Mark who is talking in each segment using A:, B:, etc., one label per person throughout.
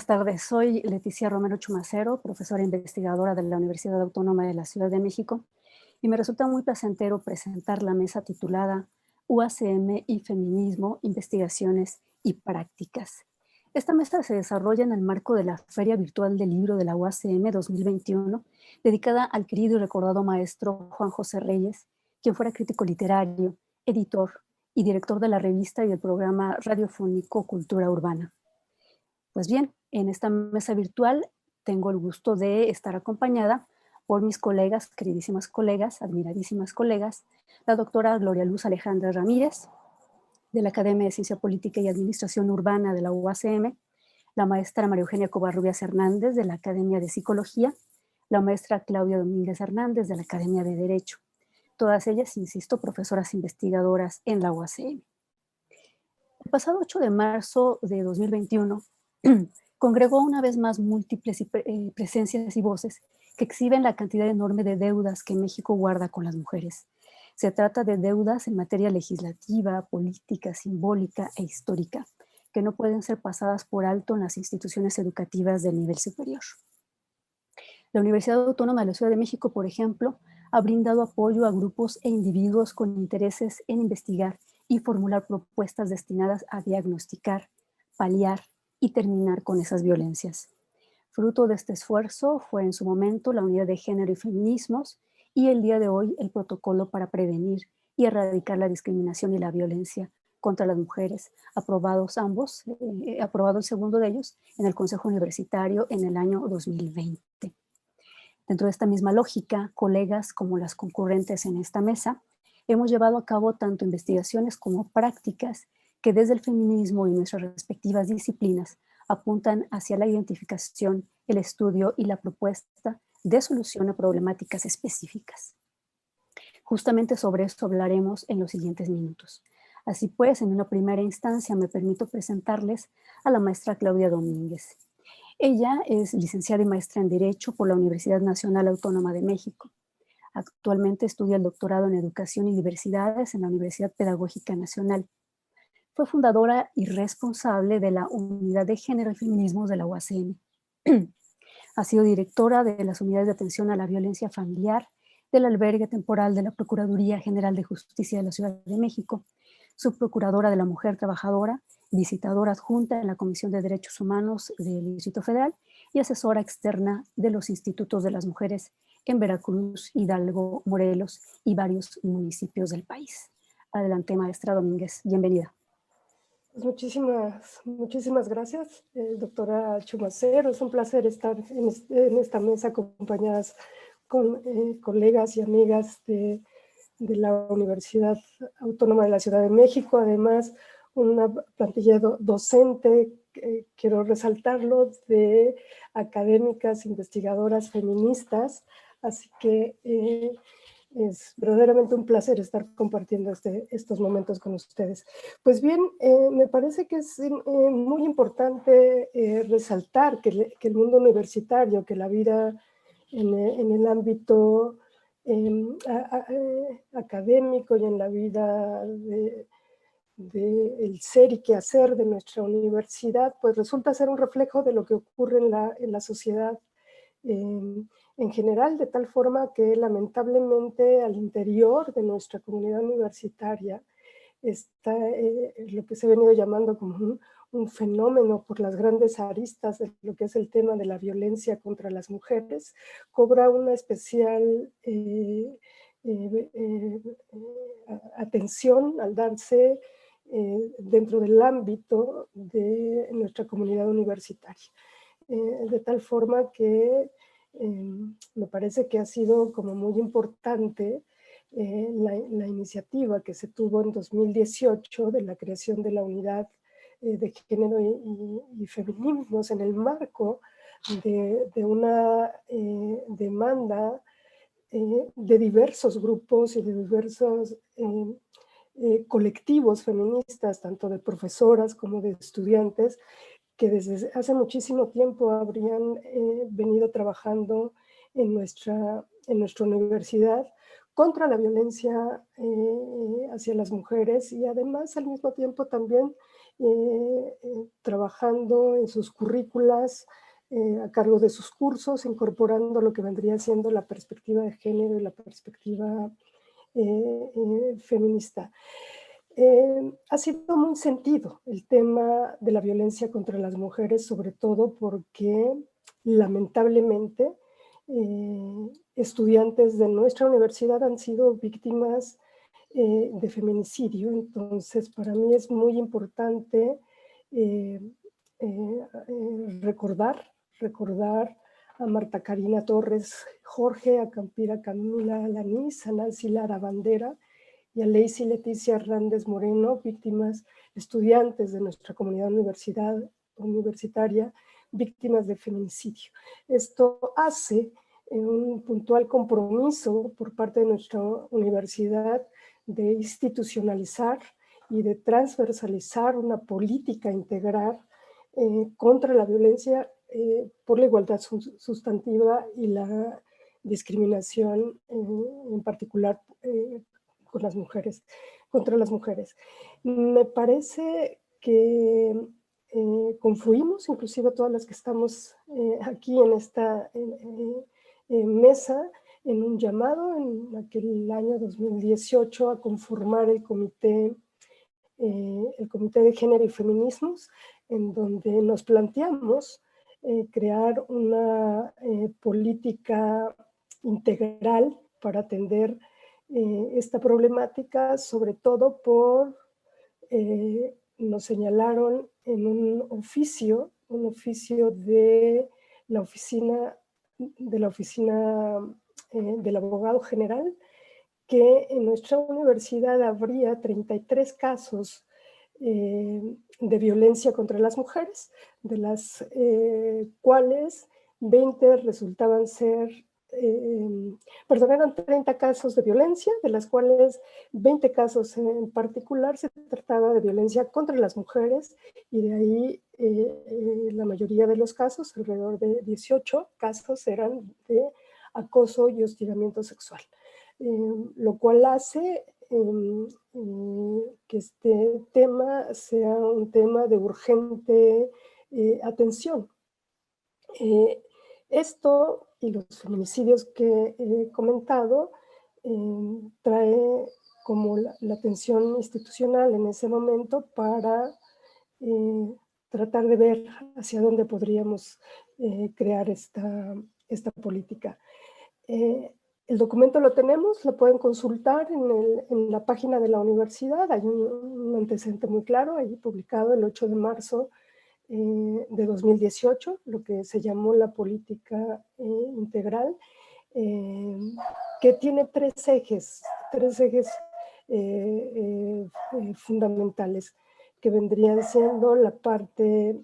A: buenas tardes. Soy Leticia Romero Chumacero, profesora investigadora de la Universidad Autónoma de la Ciudad de México, y me resulta muy placentero presentar la mesa titulada UACM y Feminismo, Investigaciones y Prácticas. Esta mesa se desarrolla en el marco de la Feria Virtual del Libro de la UACM 2021, dedicada al querido y recordado maestro Juan José Reyes, quien fuera crítico literario, editor y director de la revista y del programa radiofónico Cultura Urbana. Pues bien, en esta mesa virtual tengo el gusto de estar acompañada por mis colegas, queridísimas colegas, admiradísimas colegas, la doctora Gloria Luz Alejandra Ramírez, de la Academia de Ciencia Política y Administración Urbana de la UACM, la maestra María Eugenia Covarrubias Hernández, de la Academia de Psicología, la maestra Claudia Domínguez Hernández, de la Academia de Derecho. Todas ellas, insisto, profesoras investigadoras en la UACM. El pasado 8 de marzo de 2021, congregó una vez más múltiples presencias y voces que exhiben la cantidad enorme de deudas que México guarda con las mujeres. Se trata de deudas en materia legislativa, política, simbólica e histórica, que no pueden ser pasadas por alto en las instituciones educativas del nivel superior. La Universidad Autónoma de la Ciudad de México, por ejemplo, ha brindado apoyo a grupos e individuos con intereses en investigar y formular propuestas destinadas a diagnosticar, paliar y terminar con esas violencias. Fruto de este esfuerzo fue en su momento la Unidad de Género y Feminismos y el día de hoy el Protocolo para Prevenir y Erradicar la Discriminación y la Violencia contra las Mujeres, aprobados ambos, aprobado el segundo de ellos en el Consejo Universitario en el año 2020. Dentro de esta misma lógica, colegas como las concurrentes en esta mesa, hemos llevado a cabo tanto investigaciones como prácticas que desde el feminismo y nuestras respectivas disciplinas apuntan hacia la identificación, el estudio y la propuesta de solución a problemáticas específicas. Justamente sobre esto hablaremos en los siguientes minutos. Así pues, en una primera instancia me permito presentarles a la maestra Claudia Domínguez. Ella es licenciada y maestra en Derecho por la Universidad Nacional Autónoma de México. Actualmente estudia el doctorado en Educación y Diversidades en la Universidad Pedagógica Nacional. Fue fundadora y responsable de la Unidad de Género y Feminismos de la UACM. Ha sido directora de las unidades de atención a la violencia familiar del albergue temporal de la Procuraduría General de Justicia de la Ciudad de México, subprocuradora de la Mujer Trabajadora, visitadora adjunta en la Comisión de Derechos Humanos del Distrito Federal y asesora externa de los institutos de las mujeres en Veracruz, Hidalgo, Morelos y varios municipios del país. Adelante, maestra Domínguez, bienvenida.
B: Pues muchísimas gracias, doctora Chumacero. Es un placer estar en esta mesa acompañadas con colegas y amigas de la Universidad Autónoma de la Ciudad de México. Además, una plantilla docente, quiero resaltarlo, de académicas, investigadoras feministas. Así que es verdaderamente un placer estar compartiendo estos momentos con ustedes. Pues bien, me parece que es muy importante resaltar que el mundo universitario, que la vida en el ámbito académico y en la vida el ser y quehacer de nuestra universidad, pues resulta ser un reflejo de lo que ocurre en la sociedad en general, de tal forma que lamentablemente al interior de nuestra comunidad universitaria está lo que se ha venido llamando como un fenómeno por las grandes aristas de lo que es el tema de la violencia contra las mujeres, cobra una especial atención al darse dentro del ámbito de nuestra comunidad universitaria. De tal forma que me parece que ha sido como muy importante la iniciativa que se tuvo en 2018 de la creación de la Unidad de Género y Feminismos en el marco de una demanda de diversos grupos y de diversos colectivos feministas, tanto de profesoras como de estudiantes, que desde hace muchísimo tiempo habrían venido trabajando en nuestra universidad contra la violencia hacia las mujeres y además al mismo tiempo también trabajando en sus currículas, a cargo de sus cursos, incorporando lo que vendría siendo la perspectiva de género y la perspectiva feminista. Ha sido muy sentido el tema de la violencia contra las mujeres, sobre todo porque lamentablemente estudiantes de nuestra universidad han sido víctimas de feminicidio. Entonces, para mí es muy importante eh, recordar a Marta Karina Torres Jorge, a Campira Camila Lanís, a Nancy Lara Bandera y a Lacey Leticia Hernández Moreno, víctimas, estudiantes de nuestra comunidad universitaria, víctimas de feminicidio. Esto hace un puntual compromiso por parte de nuestra universidad de institucionalizar y de transversalizar una política integral contra la violencia por la igualdad sustantiva y la discriminación, en particular con las mujeres, contra las mujeres. Me parece que confluimos, inclusive todas las que estamos aquí en esta mesa, en un llamado en aquel año 2018 a conformar el Comité de Género y Feminismos, en donde nos planteamos crear una política integral para atender esta problemática, sobre todo nos señalaron en un oficio de la oficina del abogado general, que en nuestra universidad habría 33 casos de violencia contra las mujeres, de las cuales 20 resultaban ser, eran 30 casos de violencia, de las cuales 20 casos en particular se trataba de violencia contra las mujeres, y de ahí la mayoría de los casos, alrededor de 18 casos, eran de acoso y hostigamiento sexual. Lo cual hace que este tema sea un tema de urgente atención. Esto y los feminicidios que he comentado trae como la atención institucional en ese momento para tratar de ver hacia dónde podríamos crear esta política. El documento lo tenemos, lo pueden consultar en la página de la universidad. Hay un antecedente muy claro, ahí publicado el 8 de marzo de 2018, lo que se llamó la política integral, que tiene tres ejes fundamentales, que vendrían siendo la parte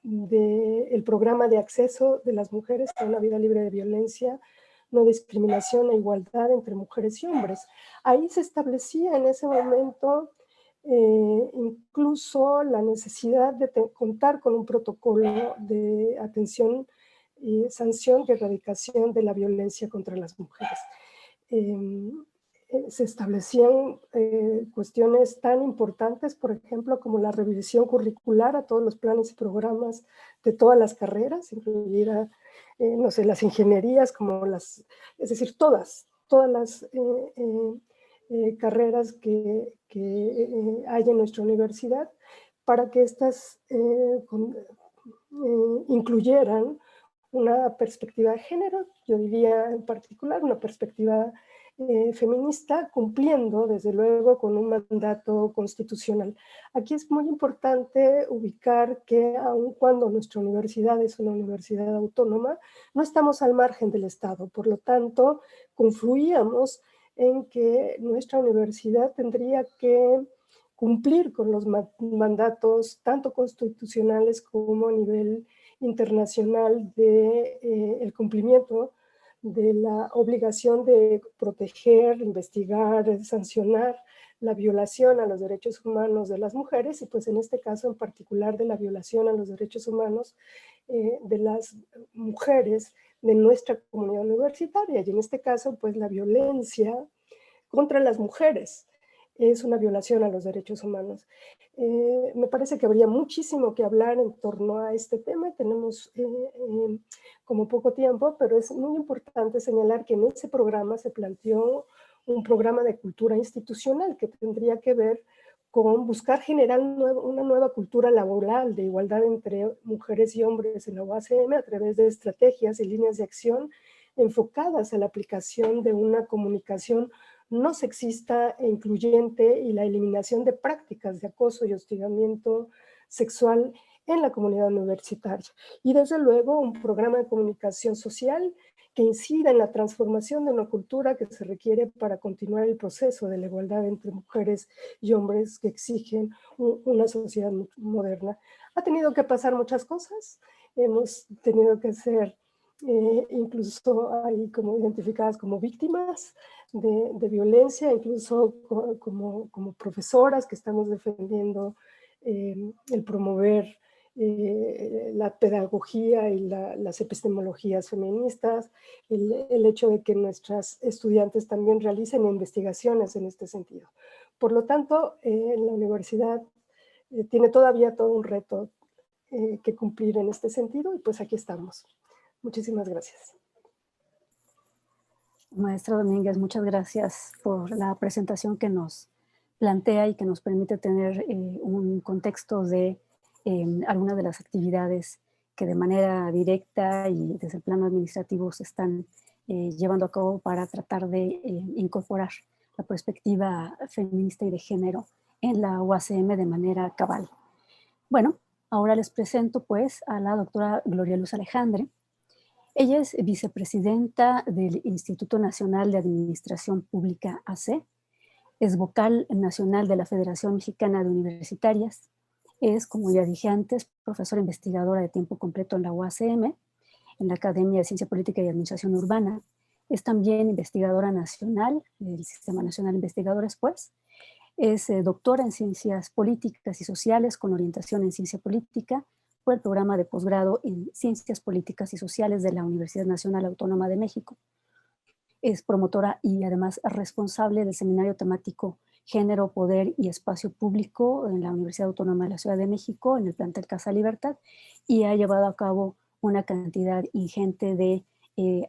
B: del programa de acceso de las mujeres a una vida libre de violencia, no discriminación e igualdad entre mujeres y hombres. Ahí se establecía en ese momento incluso la necesidad de contar con un protocolo de atención y sanción y erradicación de la violencia contra las mujeres. Se establecían cuestiones tan importantes, por ejemplo, como la revisión curricular a todos los planes y programas de todas las carreras, incluida, no sé, las ingenierías, es decir, todas las carreras que hay en nuestra universidad, para que estas incluyeran una perspectiva de género, yo diría en particular una perspectiva feminista, cumpliendo desde luego con un mandato constitucional. Aquí es muy importante ubicar que aun cuando nuestra universidad es una universidad autónoma, no estamos al margen del Estado, por lo tanto confluíamos en que nuestra universidad tendría que cumplir con los mandatos tanto constitucionales como a nivel internacional de el cumplimiento de la obligación de proteger, investigar, sancionar la violación a los derechos humanos de las mujeres, y pues en este caso en particular de la violación a los derechos humanos de las mujeres de nuestra comunidad universitaria, y en este caso pues la violencia contra las mujeres es una violación a los derechos humanos. Me parece que habría muchísimo que hablar en torno a este tema. Tenemos como poco tiempo, pero es muy importante señalar que en ese programa se planteó un programa de cultura institucional que tendría que ver con buscar generar una nueva cultura laboral de igualdad entre mujeres y hombres en la UACM a través de estrategias y líneas de acción enfocadas a la aplicación de una comunicación no sexista e incluyente y la eliminación de prácticas de acoso y hostigamiento sexual en la comunidad universitaria. Y desde luego un programa de comunicación social que incida en la transformación de una cultura que se requiere para continuar el proceso de la igualdad entre mujeres y hombres que exigen una sociedad moderna. Ha tenido que pasar muchas cosas, hemos tenido que ser incluso ahí como identificadas como víctimas de violencia, incluso como profesoras que estamos defendiendo el promover la pedagogía y las epistemologías feministas, el hecho de que nuestras estudiantes también realicen investigaciones en este sentido. Por lo tanto, la universidad tiene todavía todo un reto que cumplir en este sentido y pues aquí estamos. Muchísimas gracias.
A: Maestra Domínguez, muchas gracias por la presentación que nos plantea y que nos permite tener un contexto de algunas de las actividades que de manera directa y desde el plano administrativo se están llevando a cabo para tratar de incorporar la perspectiva feminista y de género en la UACM de manera cabal. Bueno, ahora les presento pues a la doctora Gloria Luz Alejandre. Ella es vicepresidenta del Instituto Nacional de Administración Pública AC, es vocal nacional de la Federación Mexicana de Universitarias, es, como ya dije antes, profesora investigadora de tiempo completo en la UACM, en la Academia de Ciencia Política y Administración Urbana, es también investigadora nacional del Sistema Nacional de Investigadores, pues, es doctora en Ciencias Políticas y Sociales con orientación en Ciencia Política por el programa de posgrado en Ciencias Políticas y Sociales de la Universidad Nacional Autónoma de México. Es promotora y además responsable del seminario temático Género, Poder y Espacio Público en la Universidad Autónoma de la Ciudad de México, en el plantel Casa Libertad, y ha llevado a cabo una cantidad ingente de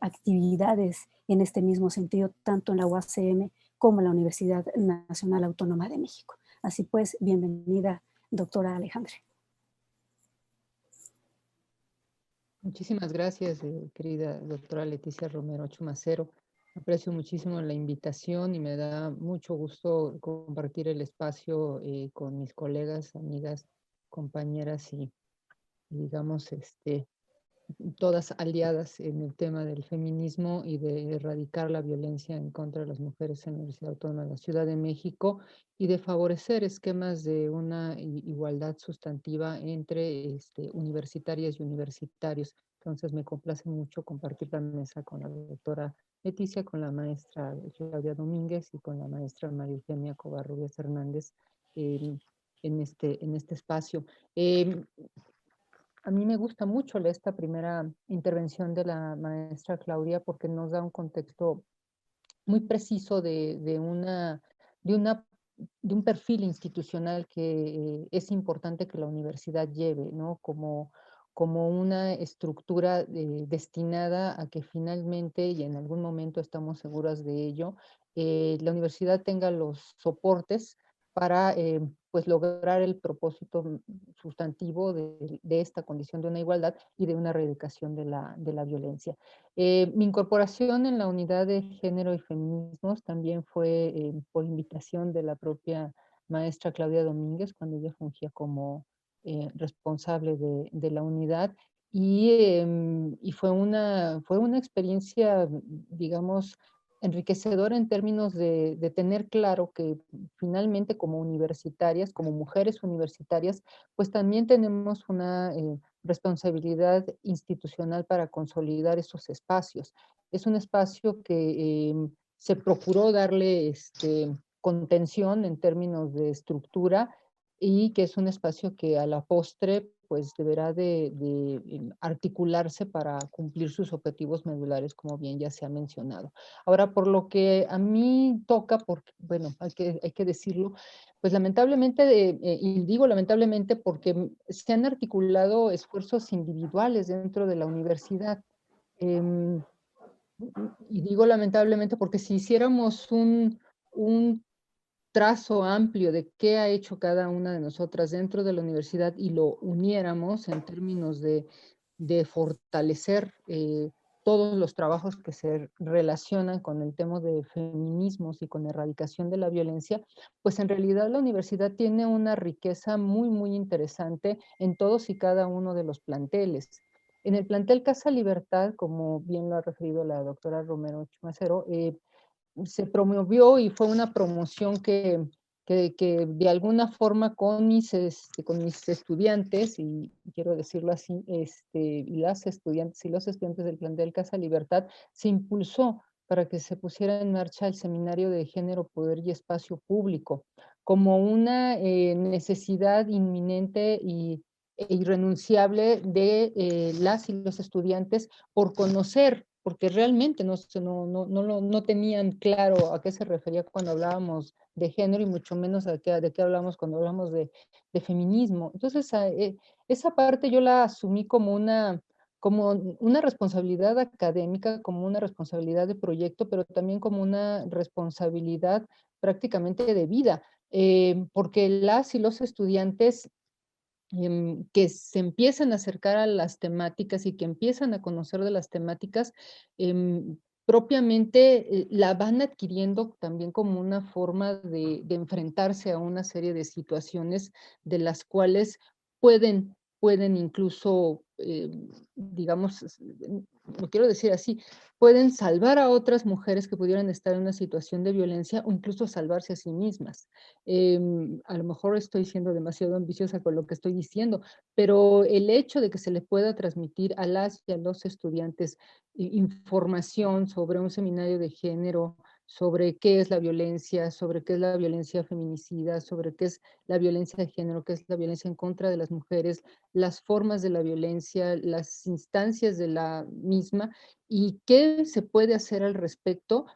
A: actividades en este mismo sentido, tanto en la UACM como en la Universidad Nacional Autónoma de México. Así pues, bienvenida, doctora Alejandra.
C: Muchísimas gracias, querida doctora Leticia Romero Chumacero. Aprecio muchísimo la invitación y me da mucho gusto compartir el espacio con mis colegas, amigas, compañeras y digamos, todas aliadas en el tema del feminismo y de erradicar la violencia en contra de las mujeres en la Universidad Autónoma de la Ciudad de México y de favorecer esquemas de una igualdad sustantiva entre universitarias y universitarios. Entonces me complace mucho compartir la mesa con la doctora Leticia, con la maestra Claudia Domínguez y con la maestra María Eugenia Covarrubias Hernández en este espacio. A mí me gusta mucho esta primera intervención de la maestra Claudia porque nos da un contexto muy preciso de un perfil institucional que es importante que la universidad lleve, ¿no? Como una estructura destinada a que finalmente, y en algún momento estamos seguras de ello, la universidad tenga los soportes para pues lograr el propósito sustantivo de esta condición de una igualdad y de una erradicación de la violencia. Mi incorporación en la unidad de género y feminismos también fue por invitación de la propia maestra Claudia Domínguez, cuando ella fungía como responsable de la unidad. Y fue una experiencia, digamos, enriquecedora en términos de tener claro que finalmente como universitarias, como mujeres universitarias, pues también tenemos una responsabilidad institucional para consolidar esos espacios. Es un espacio que se procuró darle contención en términos de estructura y que es un espacio que a la postre pues deberá de articularse para cumplir sus objetivos medulares, como bien ya se ha mencionado. Ahora, por lo que a mí toca, porque, bueno, hay que decirlo, pues lamentablemente, y digo lamentablemente porque se han articulado esfuerzos individuales dentro de la universidad. Em, y digo lamentablemente porque si hiciéramos un trazo amplio de qué ha hecho cada una de nosotras dentro de la universidad y lo uniéramos en términos de fortalecer todos los trabajos que se relacionan con el tema de feminismos y con erradicación de la violencia, pues en realidad la universidad tiene una riqueza muy, muy interesante en todos y cada uno de los planteles. En el plantel Casa Libertad, como bien lo ha referido la doctora Romero Chumacero, se promovió y fue una promoción que de alguna forma con mis estudiantes, y quiero decirlo así, y las estudiantes y los estudiantes del plantel Casa Libertad, se impulsó para que se pusiera en marcha el Seminario de Género, Poder y Espacio Público, como una necesidad inminente e irrenunciable de las y los estudiantes por conocer, porque realmente no tenían claro a qué se refería cuando hablábamos de género y mucho menos de qué hablamos cuando hablamos de feminismo. Entonces, esa parte yo la asumí como una responsabilidad académica, como una responsabilidad de proyecto, pero también como una responsabilidad prácticamente de vida, porque las y los estudiantes que se empiezan a acercar a las temáticas y que empiezan a conocer de las temáticas, propiamente la van adquiriendo también como una forma de enfrentarse a una serie de situaciones de las cuales pueden incluso, digamos, lo quiero decir así, pueden salvar a otras mujeres que pudieran estar en una situación de violencia o incluso salvarse a sí mismas. A lo mejor estoy siendo demasiado ambiciosa con lo que estoy diciendo, pero el hecho de que se le pueda transmitir a las y a los estudiantes información sobre un seminario de género, sobre qué es la violencia, sobre qué es la violencia feminicida, sobre qué es la violencia de género, qué es la violencia en contra de las mujeres, las formas de la violencia, las instancias de la misma y qué se puede hacer al respecto,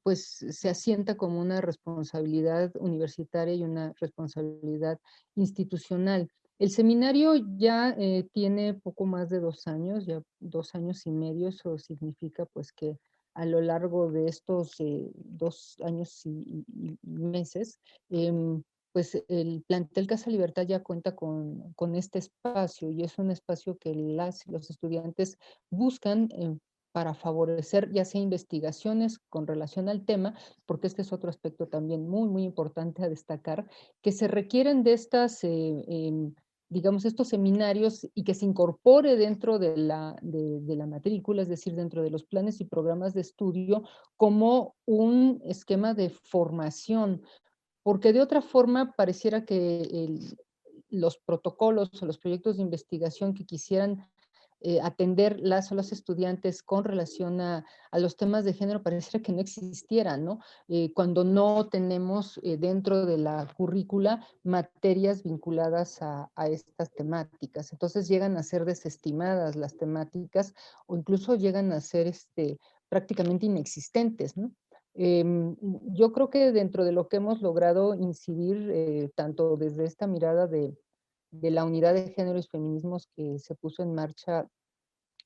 C: pues se asienta como una responsabilidad universitaria y una responsabilidad institucional. El seminario ya tiene poco más de 2 años, ya 2 años y medio. Eso significa pues que a lo largo de estos 2 años y meses, pues el plantel Casa Libertad ya cuenta con este espacio y es un espacio que los estudiantes buscan para favorecer ya sea investigaciones con relación al tema, porque este es otro aspecto también muy, muy importante a destacar, que se requieren de estas, digamos, estos seminarios y que se incorpore dentro de la matrícula, es decir, dentro de los planes y programas de estudio, como un esquema de formación, porque de otra forma pareciera que los protocolos o los proyectos de investigación que quisieran atender las o los estudiantes con relación a los temas de género pareciera que no existieran, ¿no? Cuando no tenemos dentro de la currícula materias vinculadas a estas temáticas. Entonces llegan a ser desestimadas las temáticas o incluso llegan a ser prácticamente inexistentes, ¿no? Yo creo que dentro de lo que hemos logrado incidir, tanto desde esta mirada de la unidad de géneros y feminismos que se puso en marcha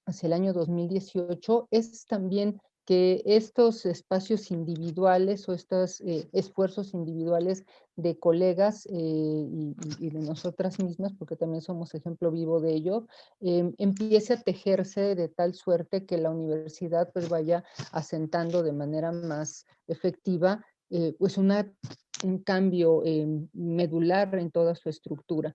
C: hacia el año 2018, es también que estos espacios individuales o estos esfuerzos individuales de colegas y de nosotras mismas, porque también somos ejemplo vivo de ello, empiece a tejerse de tal suerte que la universidad pues vaya asentando de manera más efectiva pues un cambio medular en toda su estructura.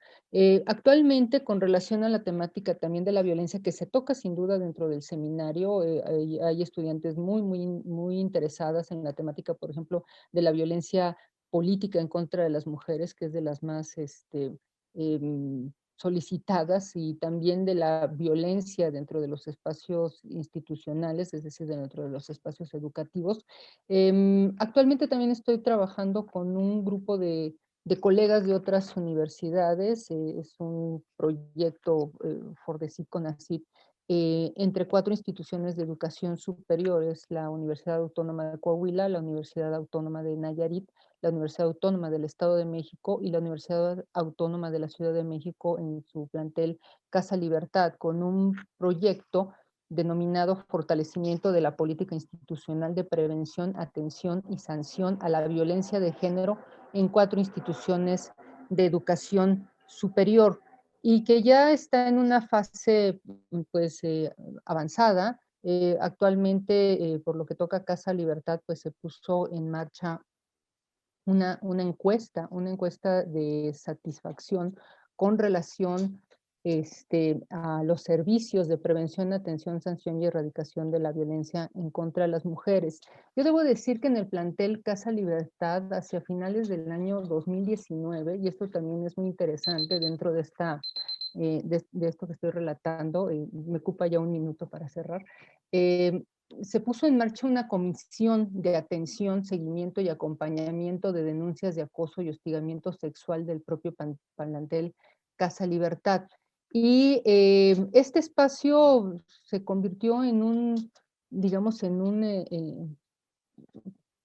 C: Actualmente, con relación a la temática también de la violencia que se toca sin duda dentro del seminario, hay estudiantes muy, muy, muy interesadas en la temática, por ejemplo, de la violencia política en contra de las mujeres, que es de las más solicitadas, y también de la violencia dentro de los espacios institucionales, es decir, dentro de los espacios educativos. Actualmente también estoy trabajando con un grupo de colegas de otras universidades. Es un proyecto FORDESIT-CONACYT entre 4 instituciones de educación superiores: la Universidad Autónoma de Coahuila, la Universidad Autónoma de Nayarit, la Universidad Autónoma del Estado de México y la Universidad Autónoma de la Ciudad de México, en su plantel Casa Libertad, con un proyecto denominado Fortalecimiento de la Política Institucional de Prevención, Atención y Sanción a la Violencia de Género en 4 instituciones de educación superior, y que ya está en una fase pues avanzada. Actualmente, por lo que toca a Casa Libertad, pues se puso en marcha una encuesta de satisfacción con relación a los servicios de prevención, atención, sanción y erradicación de la violencia en contra de las mujeres. Yo debo decir que en el plantel Casa Libertad, hacia finales del año 2019, y esto también es muy interesante dentro de de esto que estoy relatando, me ocupa ya un minuto para cerrar, se puso en marcha una comisión de atención, seguimiento y acompañamiento de denuncias de acoso y hostigamiento sexual del propio plantel Casa Libertad. Y este espacio se convirtió en un, digamos,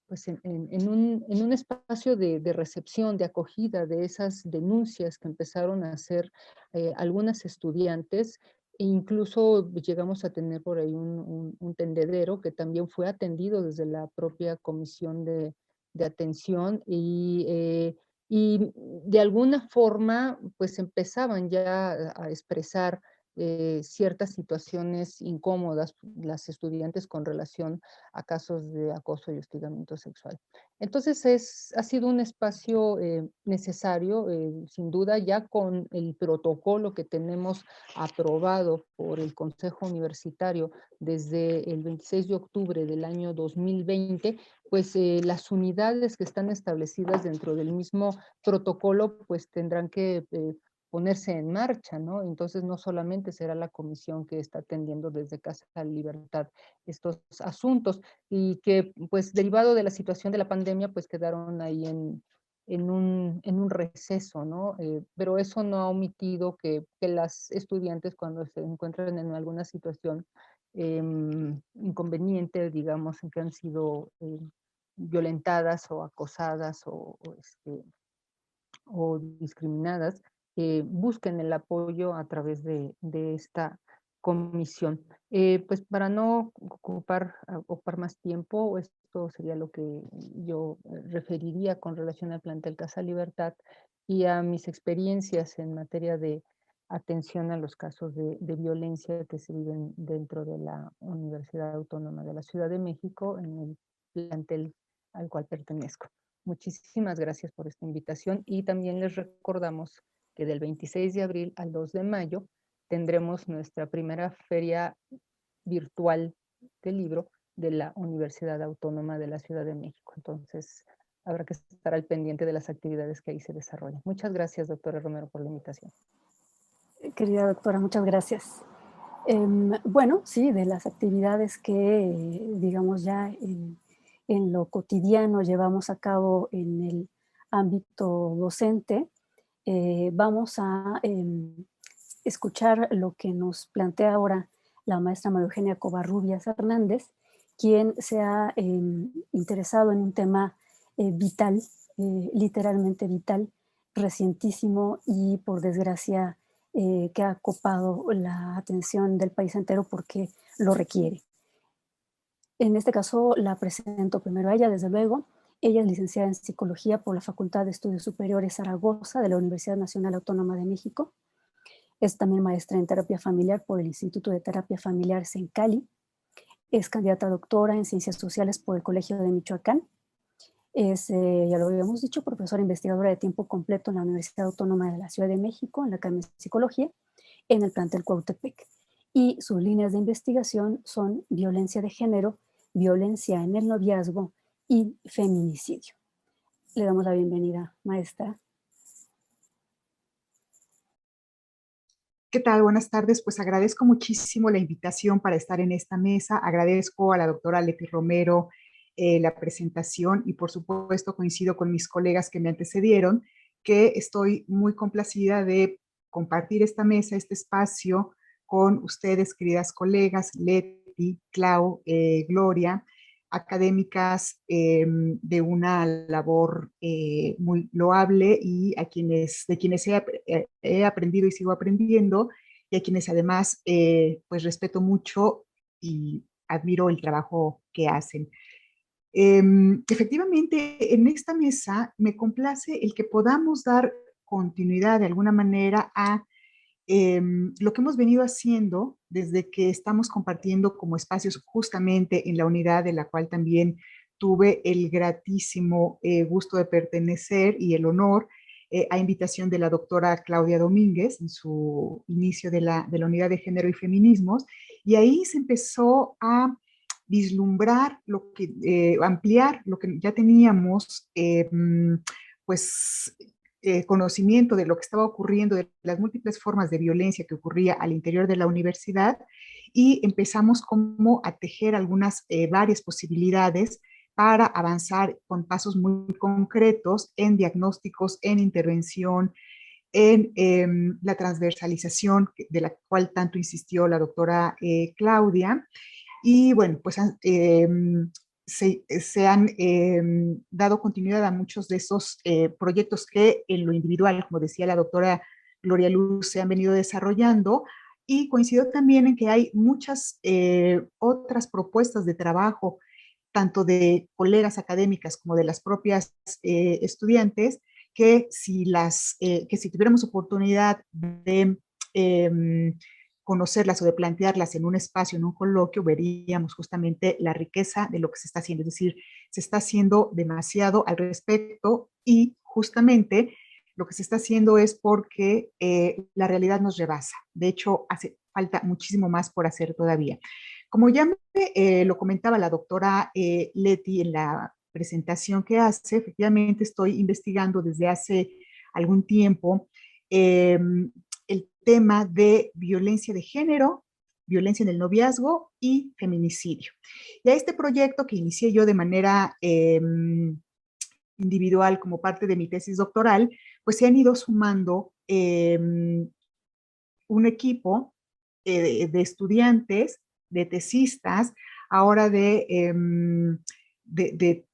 C: pues en un espacio de recepción, de acogida de esas denuncias que empezaron a hacer algunas estudiantes, e incluso llegamos a tener por ahí un tendedero que también fue atendido desde la propia comisión de atención, y de alguna forma pues empezaban ya a expresar ciertas situaciones incómodas las estudiantes con relación a casos de acoso y hostigamiento sexual. Entonces ha sido un espacio necesario, sin duda, ya con el protocolo que tenemos aprobado por el Consejo Universitario desde el 26 de octubre del año 2020, pues las unidades que están establecidas dentro del mismo protocolo pues tendrán que ponerse en marcha, ¿no? Entonces no solamente será la comisión que está atendiendo desde Casa Libertad estos asuntos, y que pues derivado de la situación de la pandemia pues quedaron ahí en un receso, ¿no? Pero eso no ha omitido que las estudiantes, cuando se encuentran en alguna situación inconveniente, digamos, en que han sido violentadas o acosadas o discriminadas, busquen el apoyo a través de esta comisión. Pues para no ocupar más tiempo, esto sería lo que yo referiría con relación al plantel Casa Libertad y a mis experiencias en materia de atención a los casos de violencia que se viven dentro de la Universidad Autónoma de la Ciudad de México, en el plantel al cual pertenezco. Muchísimas gracias por esta invitación, y también les recordamos que del 26 de abril al 2 de mayo tendremos nuestra primera feria virtual del libro de la Universidad Autónoma de la Ciudad de México. Entonces, habrá que estar al pendiente de las actividades que ahí se desarrollan. Muchas gracias, doctora Romero, por la invitación.
A: Querida doctora, muchas gracias. Bueno, sí, de las actividades que, digamos, ya en lo cotidiano llevamos a cabo en el ámbito docente, vamos a escuchar lo que nos plantea ahora la maestra María Eugenia Covarrubias Hernández, quien se ha interesado en un tema vital, literalmente vital, recientísimo y por desgracia que ha copado la atención del país entero porque lo requiere. En este caso la presento primero a ella, desde luego. Ella es licenciada en Psicología por la Facultad de Estudios Superiores Zaragoza de la Universidad Nacional Autónoma de México. Es también maestra en Terapia Familiar por el Instituto de Terapia Familiar CENCALI. Es candidata a doctora en Ciencias Sociales por el Colegio de Michoacán. Es, ya lo habíamos dicho, profesora investigadora de tiempo completo en la Universidad Autónoma de la Ciudad de México, en la Academia de Psicología, en el plantel Cuautepec. Y sus líneas de investigación son violencia de género, violencia en el noviazgo y feminicidio. Le damos la bienvenida, maestra.
D: ¿Qué tal? Buenas tardes. Pues agradezco muchísimo la invitación para estar en esta mesa. Agradezco a la doctora Leti Romero la presentación, y por supuesto coincido con mis colegas que me antecedieron que estoy muy complacida de compartir esta mesa, este espacio con ustedes, queridas colegas, Leti, Clau, Gloria, académicas de una labor muy loable y de quienes he aprendido y sigo aprendiendo, y a quienes además pues respeto mucho y admiro el trabajo que hacen. Efectivamente, en esta mesa me complace el que podamos dar continuidad de alguna manera a lo que hemos venido haciendo desde que estamos compartiendo como espacios justamente en la unidad de la cual también tuve el gratísimo gusto de pertenecer y el honor a invitación de la doctora Claudia Domínguez en su inicio de la unidad de género y feminismos, y ahí se empezó a vislumbrar ampliar lo que ya teníamos, pues conocimiento de lo que estaba ocurriendo, de las múltiples formas de violencia que ocurría al interior de la universidad, y empezamos como a tejer varias posibilidades para avanzar con pasos muy concretos en diagnósticos, en intervención, en la transversalización de la cual tanto insistió la doctora Claudia. Y bueno, pues se han dado continuidad a muchos de esos proyectos que en lo individual, como decía la doctora Gloria Luz, se han venido desarrollando. Y coincido también en que hay muchas otras propuestas de trabajo, tanto de colegas académicas como de las propias estudiantes, que si tuviéramos oportunidad de conocerlas o de plantearlas en un espacio, en un coloquio, veríamos justamente la riqueza de lo que se está haciendo. Es decir, se está haciendo demasiado al respecto, y justamente lo que se está haciendo es porque la realidad nos rebasa. De hecho, hace falta muchísimo más por hacer todavía. Como ya lo comentaba la doctora Leti en la presentación que hace, efectivamente estoy investigando desde hace algún tiempo el tema de violencia de género, violencia en el noviazgo y feminicidio. Y a este proyecto que inicié yo de manera individual como parte de mi tesis doctoral, pues se han ido sumando un equipo de estudiantes, de tesistas, ahora de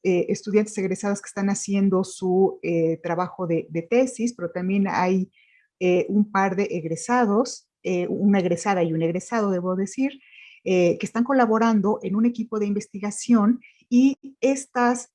D: estudiantes egresados que están haciendo su trabajo de tesis, pero también hay un par de egresados, una egresada y un egresado, debo decir, que están colaborando en un equipo de investigación, y estas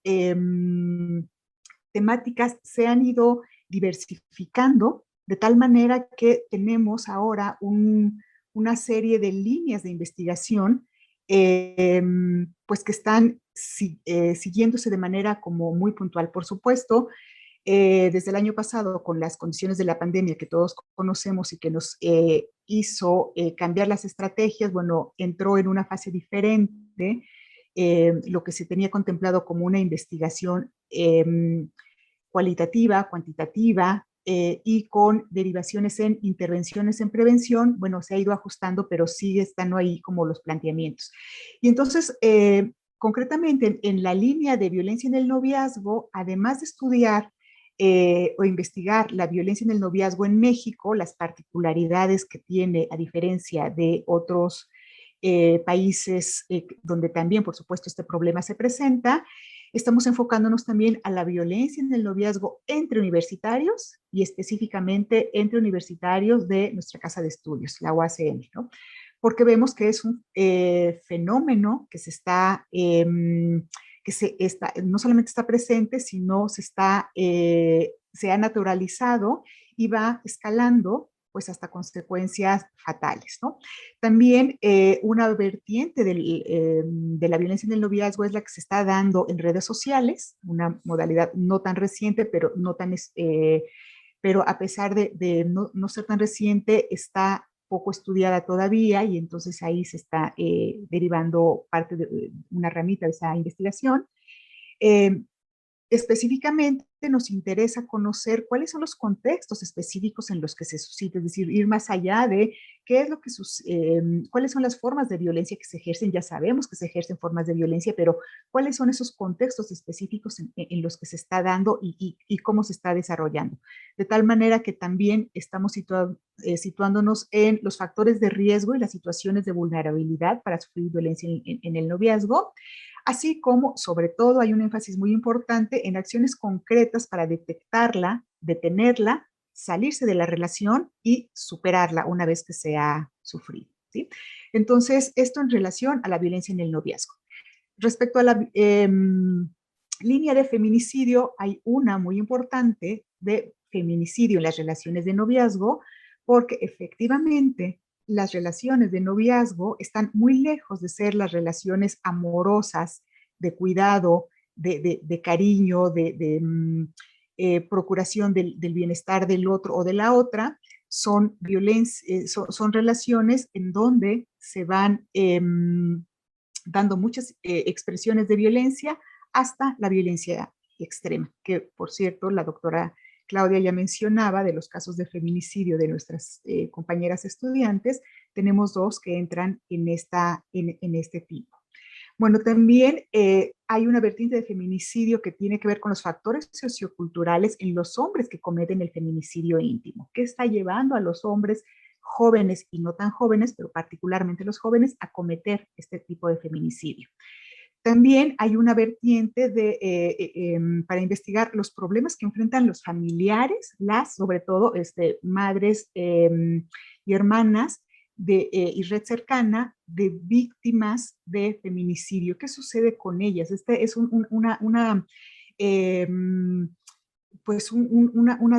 D: temáticas se han ido diversificando de tal manera que tenemos ahora una serie de líneas de investigación pues que están siguiéndose de manera como muy puntual. Por supuesto, desde el año pasado, con las condiciones de la pandemia que todos conocemos y que nos hizo cambiar las estrategias, bueno, entró en una fase diferente lo que se tenía contemplado como una investigación cualitativa, cuantitativa, y con derivaciones en intervenciones en prevención. Bueno, se ha ido ajustando, pero sigue estando ahí como los planteamientos. Y entonces, concretamente en la línea de violencia en el noviazgo, además de estudiar o investigar la violencia en el noviazgo en México, las particularidades que tiene a diferencia de otros países donde también, por supuesto, este problema se presenta, estamos enfocándonos también a la violencia en el noviazgo entre universitarios, y específicamente entre universitarios de nuestra casa de estudios, la UACM, ¿no? Porque vemos que es un fenómeno que no solamente está presente, sino se ha naturalizado y va escalando pues hasta consecuencias fatales, ¿no? También una vertiente de la violencia en el noviazgo es la que se está dando en redes sociales, una modalidad no tan reciente, pero pero a pesar de no ser tan reciente, está poco estudiada todavía, y entonces ahí se está derivando parte de una ramita de esa investigación. Eh, Específicamente nos interesa conocer cuáles son los contextos específicos en los que se suscita, es decir, ir más allá de qué es lo que cuáles son las formas de violencia que se ejercen. Ya sabemos que se ejercen formas de violencia, pero cuáles son esos contextos específicos en los que se está dando y cómo se está desarrollando. De tal manera que también estamos situándonos en los factores de riesgo y las situaciones de vulnerabilidad para sufrir violencia en el noviazgo, así como, sobre todo, hay un énfasis muy importante en acciones concretas para detectarla, detenerla, salirse de la relación y superarla una vez que se ha sufrido, ¿sí? Entonces, esto en relación a la violencia en el noviazgo. Respecto a la línea de feminicidio, hay una muy importante de feminicidio en las relaciones de noviazgo, porque efectivamente las relaciones de noviazgo están muy lejos de ser las relaciones amorosas, de cuidado, de cariño, procuración del bienestar del otro o de la otra. Son relaciones en donde se van dando muchas expresiones de violencia hasta la violencia extrema, que por cierto la doctora Claudia ya mencionaba de los casos de feminicidio de nuestras compañeras estudiantes. Tenemos 2 que entran en este tipo. Bueno, también hay una vertiente de feminicidio que tiene que ver con los factores socioculturales en los hombres que cometen el feminicidio íntimo. ¿Qué está llevando a los hombres jóvenes y no tan jóvenes, pero particularmente los jóvenes, a cometer este tipo de feminicidio? También hay una vertiente para investigar los problemas que enfrentan los familiares, sobre todo madres y hermanas y red cercana de víctimas de feminicidio. ¿Qué sucede con ellas? Es una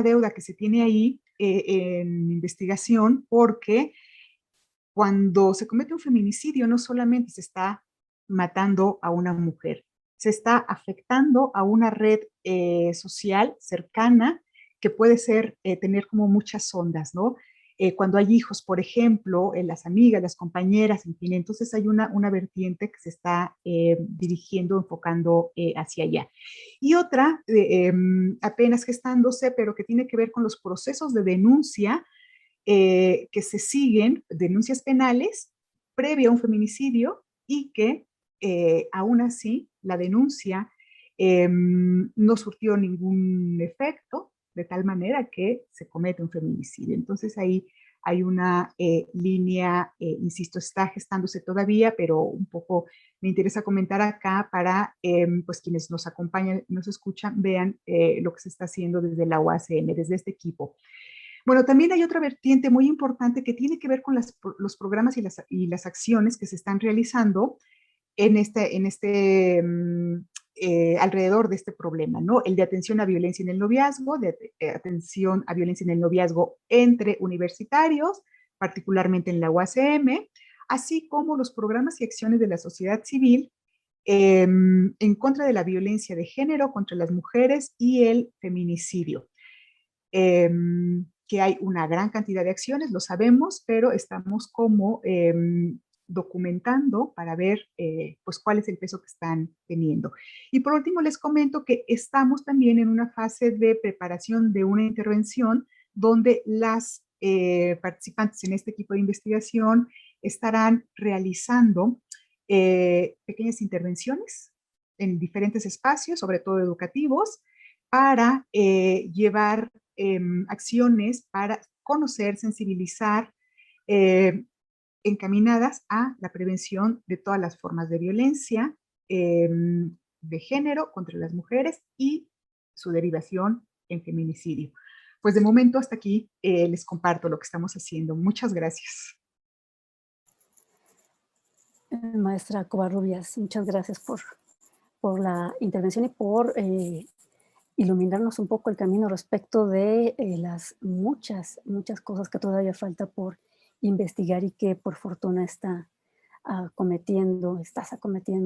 D: deuda que se tiene ahí en investigación, porque cuando se comete un feminicidio no solamente se está matando a una mujer, se está afectando a una red social cercana que puede tener como muchas ondas, ¿no? Cuando hay hijos, por ejemplo, las amigas, las compañeras, en fin, entonces hay una vertiente que se está dirigiendo, enfocando hacia allá. Y otra, apenas gestándose, pero que tiene que ver con los procesos de denuncia que se siguen, denuncias penales previa a un feminicidio, y que aún así la denuncia no surtió ningún efecto, de tal manera que se comete un feminicidio. Entonces ahí hay una línea, insisto, está gestándose todavía, pero un poco me interesa comentar acá para pues quienes nos acompañan, nos escuchan, vean lo que se está haciendo desde la UACM, desde este equipo. Bueno, también hay otra vertiente muy importante que tiene que ver con los programas y las acciones que se están realizando alrededor de este problema, ¿no? El de atención a violencia en el noviazgo, de atención a violencia en el noviazgo entre universitarios, particularmente en la UACM, así como los programas y acciones de la sociedad civil en contra de la violencia de género contra las mujeres y el feminicidio. Que hay una gran cantidad de acciones, lo sabemos, pero estamos como documentando para ver pues cuál es el peso que están teniendo. Y por último les comento que estamos también en una fase de preparación de una intervención donde las participantes en este equipo de investigación estarán realizando pequeñas intervenciones en diferentes espacios, sobre todo educativos, para llevar acciones para conocer, sensibilizar, encaminadas a la prevención de todas las formas de violencia de género contra las mujeres y su derivación en feminicidio. Pues de momento hasta aquí les comparto lo que estamos haciendo. Muchas gracias.
A: Maestra Covarrubias, muchas gracias por la intervención y por iluminarnos un poco el camino respecto de las muchas cosas que todavía falta por investigar y que por fortuna estás acometiendo,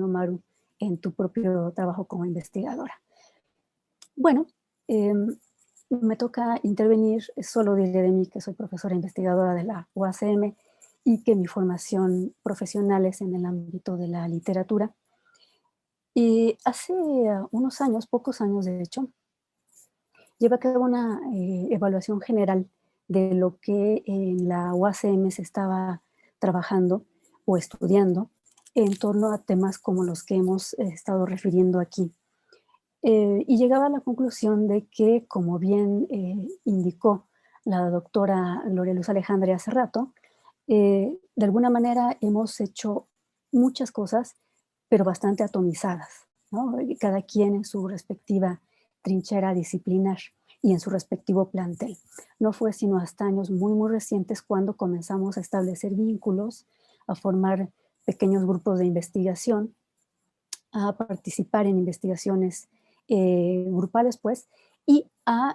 A: Maru, en tu propio trabajo como investigadora. Bueno, me toca intervenir. Solo diré de mí que soy profesora investigadora de la UACM y que mi formación profesional es en el ámbito de la literatura. Y hace unos años, pocos años de hecho, llevé a cabo una evaluación general de lo que en la UACM se estaba trabajando o estudiando en torno a temas como los que hemos estado refiriendo aquí. Y llegaba a la conclusión de que, como bien indicó la doctora Gloria Luz Alejandre hace rato, de alguna manera hemos hecho muchas cosas, pero bastante atomizadas, ¿no? Cada quien en su respectiva trinchera disciplinar y en su respectivo plantel. No fue sino hasta años muy, muy recientes cuando comenzamos a establecer vínculos, a formar pequeños grupos de investigación, a participar en investigaciones grupales, pues, y a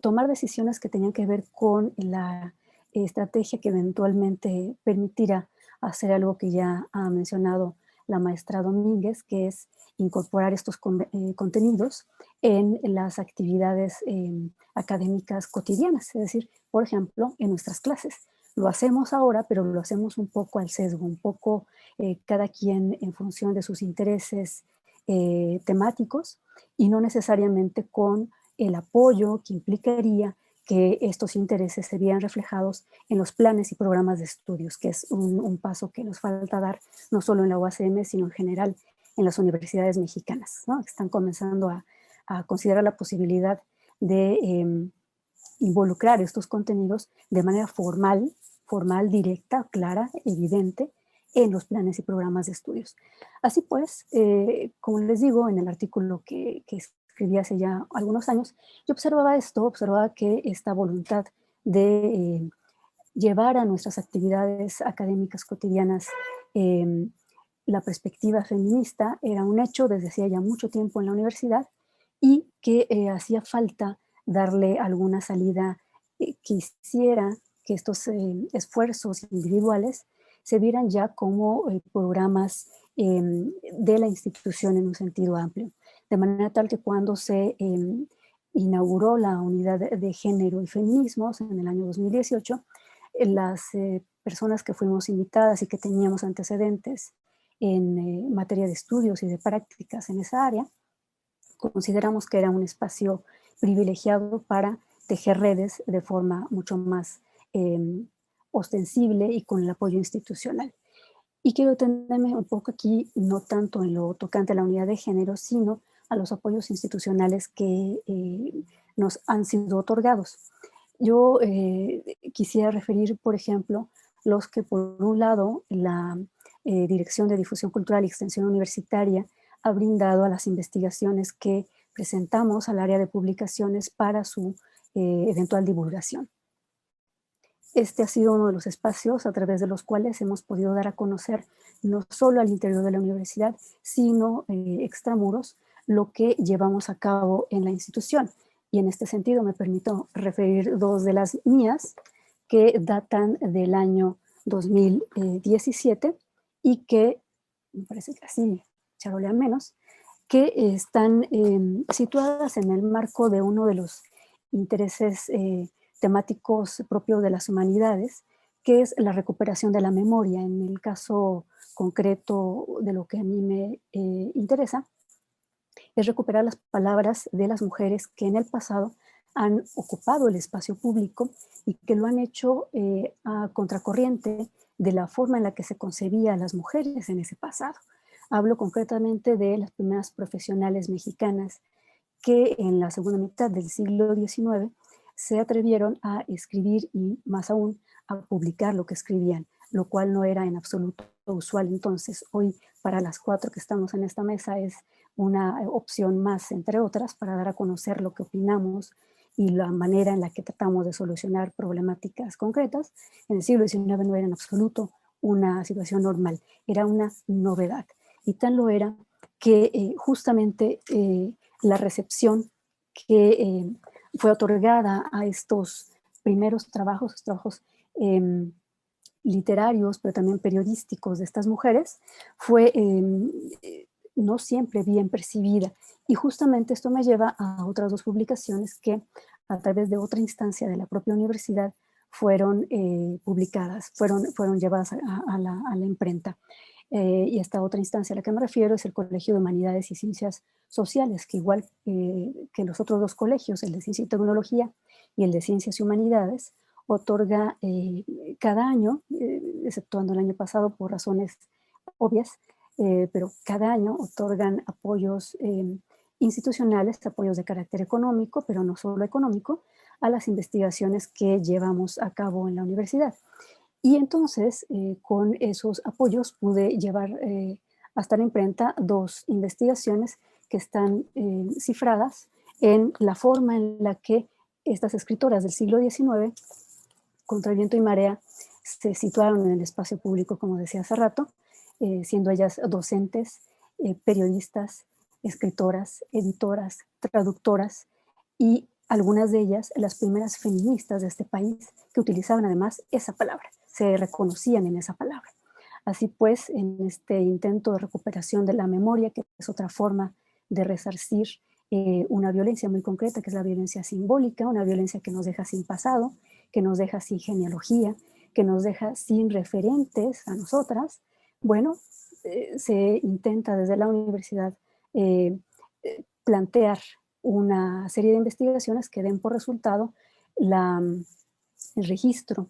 A: tomar decisiones que tenían que ver con la estrategia que eventualmente permitirá hacer algo que ya ha mencionado la maestra Domínguez, que es incorporar estos contenidos en las actividades académicas cotidianas, es decir, por ejemplo, en nuestras clases. Lo hacemos ahora, pero lo hacemos un poco al sesgo, un poco cada quien en función de sus intereses temáticos y no necesariamente con el apoyo que implicaría que estos intereses se vieran reflejados en los planes y programas de estudios, que es un paso que nos falta dar no solo en la UACM, sino en general en las universidades mexicanas, ¿no? Están comenzando a considerar la posibilidad de involucrar estos contenidos de manera formal, directa, clara, evidente, en los planes y programas de estudios. Así pues, como les digo, en el artículo que escribí hace ya algunos años, yo observaba que esta voluntad de llevar a nuestras actividades académicas cotidianas la perspectiva feminista era un hecho desde hacía ya mucho tiempo en la universidad y que hacía falta darle alguna salida que hiciera que estos esfuerzos individuales se vieran ya como programas de la institución en un sentido amplio. De manera tal que cuando se inauguró la unidad de género y feminismos en el año 2018, las personas que fuimos invitadas y que teníamos antecedentes en materia de estudios y de prácticas en esa área, consideramos que era un espacio privilegiado para tejer redes de forma mucho más ostensible y con el apoyo institucional. Y quiero detenerme un poco aquí, no tanto en lo tocante a la unidad de género, sino a los apoyos institucionales que nos han sido otorgados. Yo quisiera referir, por ejemplo, los que por un lado la Dirección de Difusión Cultural y Extensión Universitaria ha brindado a las investigaciones que presentamos al área de publicaciones para su eventual divulgación. Este ha sido uno de los espacios a través de los cuales hemos podido dar a conocer no solo al interior de la universidad, sino extramuros, lo que llevamos a cabo en la institución. Y en este sentido me permito referir dos de las mías que datan del año 2017 y que, me parece que así charolean menos, que están situadas en el marco de uno de los intereses temáticos propios de las humanidades, que es la recuperación de la memoria. En el caso concreto de lo que a mí me interesa, es recuperar las palabras de las mujeres que en el pasado han ocupado el espacio público y que lo han hecho a contracorriente de la forma en la que se concebía a las mujeres en ese pasado. Hablo concretamente de las primeras profesionales mexicanas que en la segunda mitad del siglo XIX se atrevieron a escribir y más aún a publicar lo que escribían, lo cual no era en absoluto usual entonces. Hoy para las 4 que estamos en esta mesa es una opción más, entre otras, para dar a conocer lo que opinamos y la manera en la que tratamos de solucionar problemáticas concretas. En el siglo XIX no era en absoluto una situación normal, era una novedad. Y tal lo era que justamente la recepción que fue otorgada a estos primeros trabajos, literarios, pero también periodísticos de estas mujeres, fue no siempre bien percibida. Y justamente esto me lleva a otras dos publicaciones que a través de otra instancia de la propia universidad fueron publicadas, fueron llevadas a la imprenta. Y esta otra instancia a la que me refiero es el Colegio de Humanidades y Ciencias Sociales, que igual que los otros dos colegios, el de Ciencia y Tecnología y el de Ciencias y Humanidades, otorga cada año, exceptuando el año pasado por razones obvias, pero cada año otorgan apoyos institucionales, apoyos de carácter económico, pero no solo económico, a las investigaciones que llevamos a cabo en la universidad. Y entonces, con esos apoyos pude llevar hasta la imprenta 2 investigaciones que están cifradas en la forma en la que estas escritoras del siglo XIX, contra viento y marea, se situaron en el espacio público, como decía hace rato, siendo ellas docentes, periodistas, escritoras, editoras, traductoras y algunas de ellas las primeras feministas de este país que utilizaban además esa palabra, se reconocían en esa palabra. Así pues, en este intento de recuperación de la memoria, que es otra forma de resarcir una violencia muy concreta, que es la violencia simbólica, una violencia que nos deja sin pasado, que nos deja sin genealogía, que nos deja sin referentes a nosotras, bueno, se intenta desde la universidad plantear una serie de investigaciones que den por resultado el registro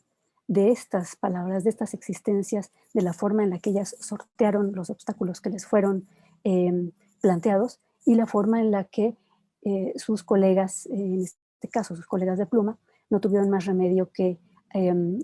A: de estas palabras, de estas existencias, de la forma en la que ellas sortearon los obstáculos que les fueron planteados y la forma en la que sus colegas, en este caso sus colegas de pluma, no tuvieron más remedio que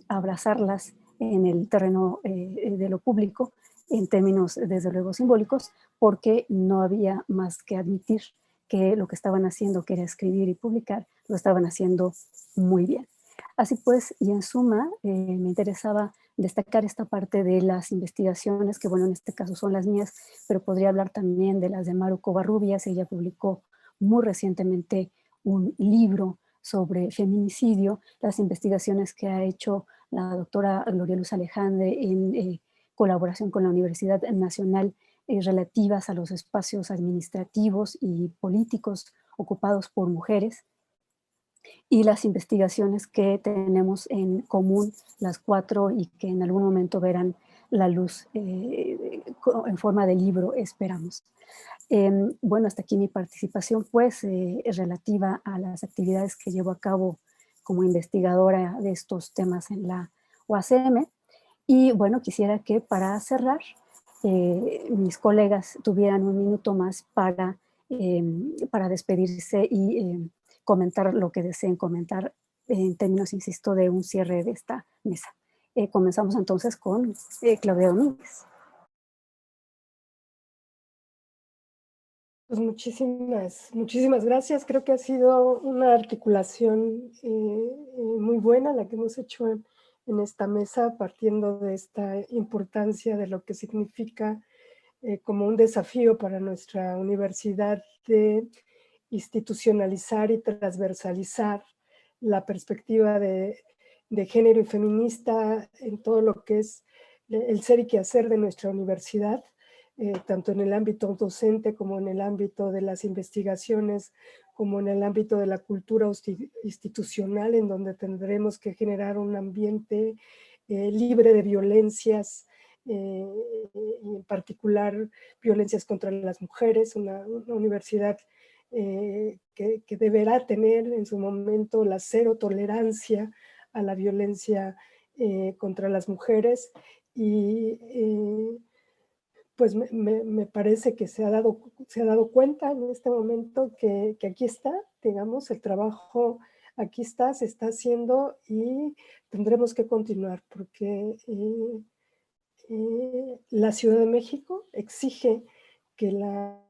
A: abrazarlas en el terreno de lo público, en términos desde luego simbólicos, porque no había más que admitir que lo que estaban haciendo, que era escribir y publicar, lo estaban haciendo muy bien. Así pues, y en suma, me interesaba destacar esta parte de las investigaciones, que bueno, en este caso son las mías, pero podría hablar también de las de Maru Covarrubias. Ella publicó muy recientemente un libro sobre feminicidio, las investigaciones que ha hecho la doctora Gloria Luz Alejandre en colaboración con la Universidad Nacional relativas a los espacios administrativos y políticos ocupados por mujeres, y las investigaciones que tenemos en común las 4 y que en algún momento verán la luz en forma de libro, esperamos. Bueno, hasta aquí mi participación, pues, es relativa a las actividades que llevo a cabo como investigadora de estos temas en la UACM. Y bueno, quisiera que para cerrar, mis colegas tuvieran un minuto más para despedirse y comentar lo que deseen comentar en términos, insisto, de un cierre de esta mesa. Comenzamos entonces con Claudia Domínguez.
B: Pues muchísimas gracias. Creo que ha sido una articulación muy buena la que hemos hecho en esta mesa, partiendo de esta importancia de lo que significa como un desafío para nuestra universidad de institucionalizar y transversalizar la perspectiva de género y feminista en todo lo que es el ser y quehacer de nuestra universidad, tanto en el ámbito docente como en el ámbito de las investigaciones, como en el ámbito de la cultura institucional, en donde tendremos que generar un ambiente libre de violencias, y en particular violencias contra las mujeres, una universidad que deberá tener en su momento la cero tolerancia a la violencia contra las mujeres. Y pues me parece que se ha dado cuenta en este momento que aquí está, digamos, el trabajo aquí está, se está haciendo y tendremos que continuar porque la Ciudad de México exige que la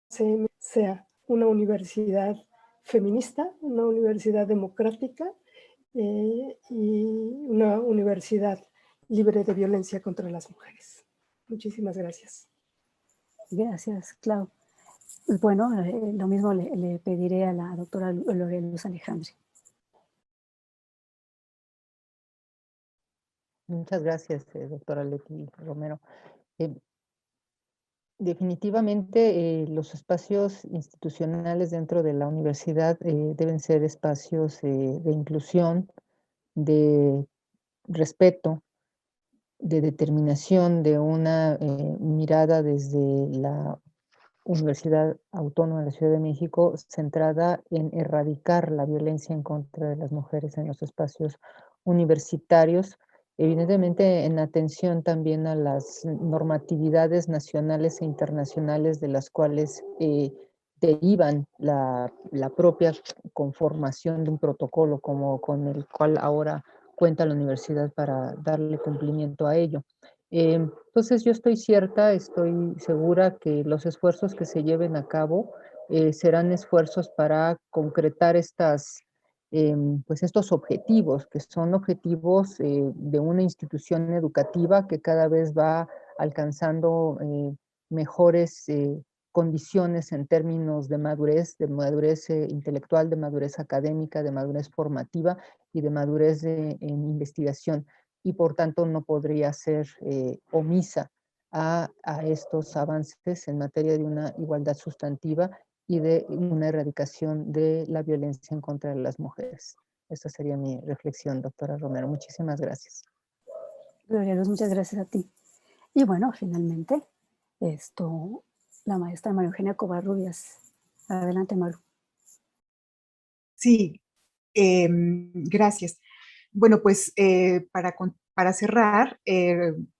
B: UACM sea una universidad feminista, una universidad democrática y una universidad libre de violencia contra las mujeres. Muchísimas gracias.
A: Gracias, Clau. Bueno, lo mismo le pediré a la doctora Gloria Luz Alejandre.
C: Muchas gracias, doctora Leti Romero. Definitivamente los espacios institucionales dentro de la universidad deben ser espacios de inclusión, de respeto, de determinación de una mirada desde la Universidad Autónoma de la Ciudad de México centrada en erradicar la violencia en contra de las mujeres en los espacios universitarios, evidentemente en atención también a las normatividades nacionales e internacionales de las cuales derivan la propia conformación de un protocolo como con el cual ahora cuenta la universidad para darle cumplimiento a ello. Entonces yo estoy segura que los esfuerzos que se lleven a cabo serán esfuerzos para concretar pues estos objetivos, que son objetivos de una institución educativa que cada vez va alcanzando mejores condiciones en términos de madurez intelectual, de madurez académica, de madurez formativa y de madurez en investigación. Y por tanto no podría ser omisa a estos avances en materia de una igualdad sustantiva y de una erradicación de la violencia en contra de las mujeres. Esa sería mi reflexión, doctora Romero. Muchísimas gracias.
A: Gloria a Dios, muchas gracias a ti. Y bueno, finalmente, la maestra María Eugenia Covarrubias. Adelante, Maru.
D: Sí, gracias. Bueno, pues para cerrar,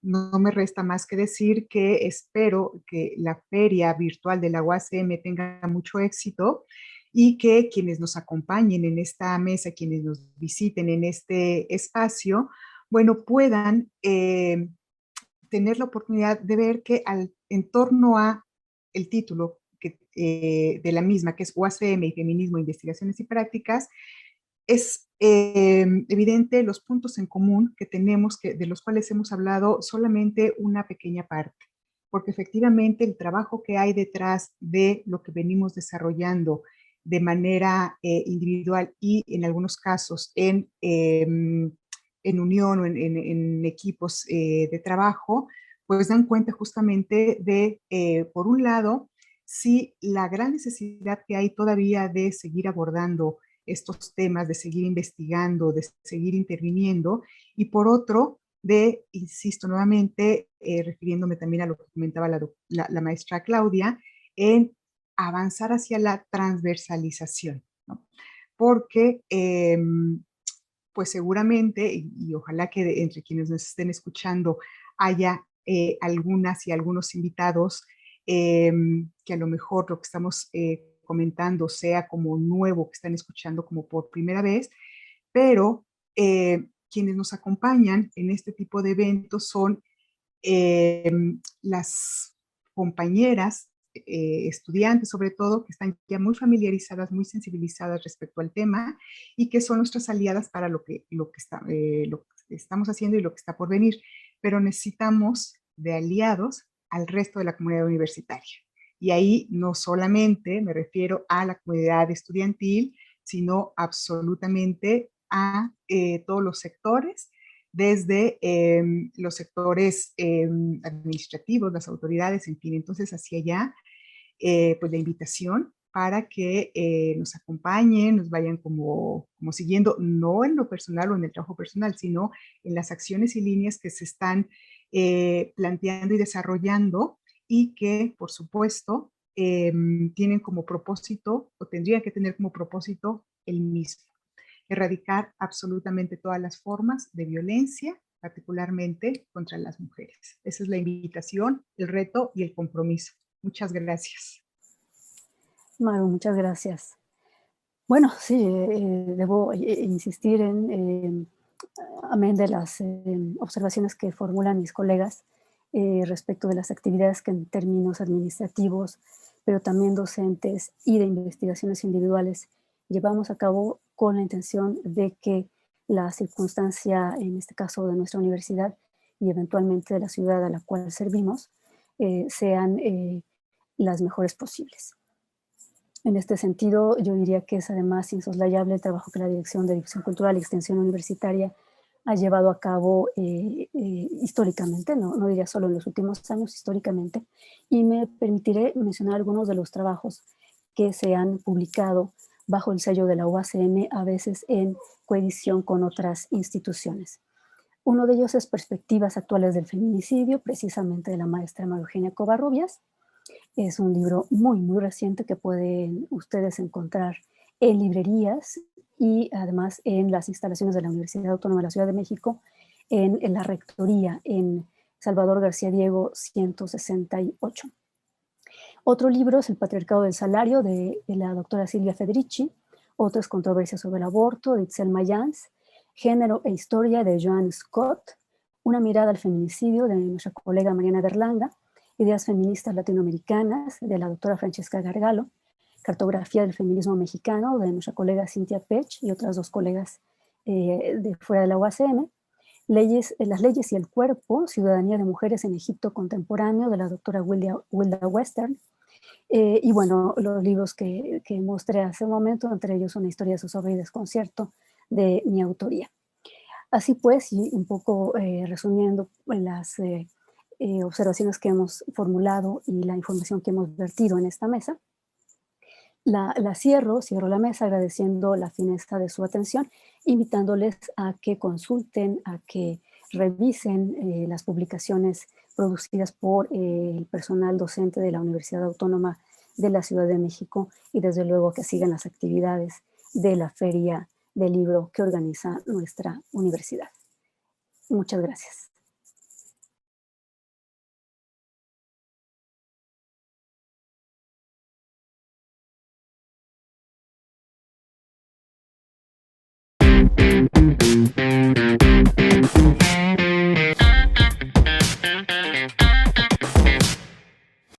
D: no me resta más que decir que espero que la feria virtual de la UACM tenga mucho éxito y que quienes nos acompañen en esta mesa, quienes nos visiten en este espacio, bueno, puedan tener la oportunidad de ver que en torno a el título de la misma, que es UACM y Feminismo, Investigaciones y Prácticas, es evidente los puntos en común que tenemos, de los cuales hemos hablado solamente una pequeña parte, porque efectivamente el trabajo que hay detrás de lo que venimos desarrollando de manera individual y en algunos casos en unión o en equipos de trabajo, pues dan cuenta justamente de, por un lado, sí, la gran necesidad que hay todavía de seguir abordando estos temas, de seguir investigando, de seguir interviniendo, y por otro, de, insisto nuevamente, refiriéndome también a lo que comentaba la maestra Claudia, en avanzar hacia la transversalización, ¿no? Porque pues seguramente, y ojalá que entre quienes nos estén escuchando haya algunas y algunos invitados que a lo mejor lo que estamos comentando sea como nuevo, que están escuchando como por primera vez, pero quienes nos acompañan en este tipo de eventos son las compañeras, estudiantes sobre todo, que están ya muy familiarizadas, muy sensibilizadas respecto al tema y que son nuestras aliadas para lo que estamos haciendo y lo que está por venir. Pero necesitamos de aliados al resto de la comunidad universitaria. Y ahí no solamente me refiero a la comunidad estudiantil, sino absolutamente a todos los sectores, desde los sectores administrativos, las autoridades, en fin. Entonces, hacia allá, pues la invitación para que nos acompañen, nos vayan como siguiendo, no en lo personal o en el trabajo personal, sino en las acciones y líneas que se están planteando y desarrollando y que, por supuesto, tienen como propósito o tendrían que tener como propósito el mismo: erradicar absolutamente todas las formas de violencia, particularmente contra las mujeres. Esa es la invitación, el reto y el compromiso. Muchas gracias.
A: Maru, muchas gracias. Bueno, sí, debo insistir amén de las observaciones que formulan mis colegas respecto de las actividades que en términos administrativos, pero también docentes y de investigaciones individuales llevamos a cabo con la intención de que la circunstancia, en este caso de nuestra universidad y eventualmente de la ciudad a la cual servimos, sean las mejores posibles. En este sentido, yo diría que es además insoslayable el trabajo que la Dirección de Difusión Cultural y Extensión Universitaria ha llevado a cabo históricamente, no diría solo en los últimos años, históricamente, y me permitiré mencionar algunos de los trabajos que se han publicado bajo el sello de la UACM, a veces en coedición con otras instituciones. Uno de ellos es Perspectivas actuales del feminicidio, precisamente de la maestra María Eugenia Covarrubias. Es un libro muy, muy reciente que pueden ustedes encontrar en librerías y además en las instalaciones de la Universidad Autónoma de la Ciudad de México, en la rectoría, en Salvador García Diego 168. Otro libro es El patriarcado del salario, de la doctora Silvia Federici. Otro es Controversias sobre el aborto, de Itzel Mayans. Género e historia, de Joan Scott. Una mirada al feminicidio, de nuestra colega Mariana Berlanga. Ideas feministas latinoamericanas, de la doctora Francesca Gargalo. Cartografía del feminismo mexicano, de nuestra colega Cintia Pech y otras dos colegas de fuera de la UACM. Las leyes y el cuerpo, Ciudadanía de mujeres en Egipto contemporáneo, de la doctora Wilda Western. Y bueno, los libros que mostré hace un momento, entre ellos Una historia de zozobra y desconcierto, de mi autoría. Así pues, y un poco resumiendo las observaciones que hemos formulado y la información que hemos vertido en esta mesa, cierro la mesa agradeciendo la fineza de su atención, invitándoles a que consulten, a que revisen las publicaciones producidas por el personal docente de la Universidad Autónoma de la Ciudad de México y desde luego que sigan las actividades de la Feria del Libro que organiza nuestra universidad. Muchas gracias.